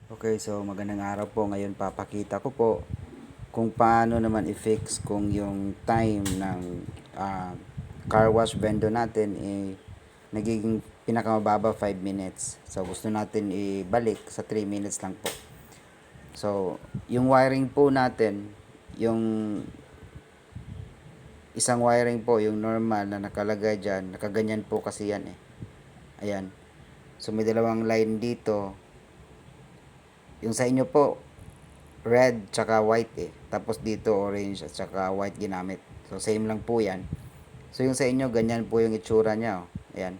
Okay, so magandang araw po. Ngayon papakita ko po kung paano naman i-fix kung yung time ng ah, car wash vendor natin nagiging pinakamababa 5 minutes. So gusto natin ibalik sa 3 minutes lang po. So yung wiring po natin, yung isang wiring po, yung normal na nakalagay dyan, nakaganyan po kasi yan eh. Ayan. So may dalawang line dito. Yung sa inyo po, red tsaka white eh. Tapos dito orange at tsaka white ginamit. So same lang po yan. So yung sa inyo ganyan po yung itsura niya. Oh. Ayan.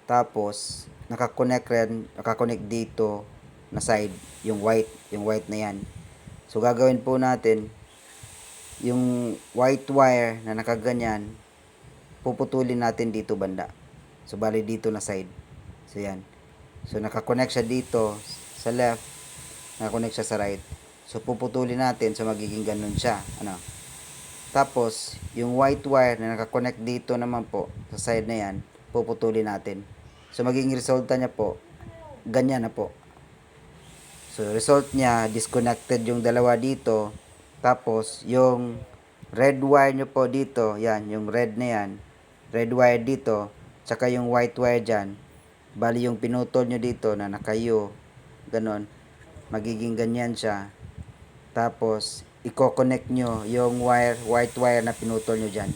Tapos nakakonect dito na side yung white na yan. So gagawin po natin yung white wire na nakaganyan, puputulin natin dito banda. So bali dito na side. So yan. So nakakonect siya dito sa left, nakakonect siya sa right. So puputulin natin so magiging ganun siya. Ano? Tapos yung white wire na nakakonect dito naman po sa side na yan, puputulin natin. So magiging resulta niya po ganyan na po. So result niya disconnected yung dalawa dito. Tapos yung red wire nyo po dito, yan, yung red na yan, red wire dito, tsaka yung white wire dyan, bali yung pinutol nyo dito na nakayo, ganon, magiging ganyan siya. Tapos i-connect nyo yung white wire na pinutol nyo dyan.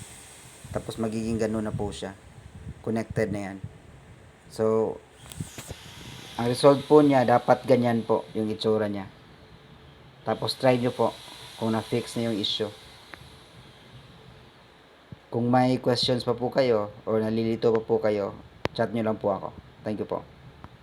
Tapos magiging ganon na po siya. Connected na yan. So, ang result po niya, dapat ganyan po yung itsura niya. Tapos try nyo po kung na-fix na yung issue. Kung may questions pa po kayo or nalilito pa po kayo, chat nyo lang po ako. Thank you po.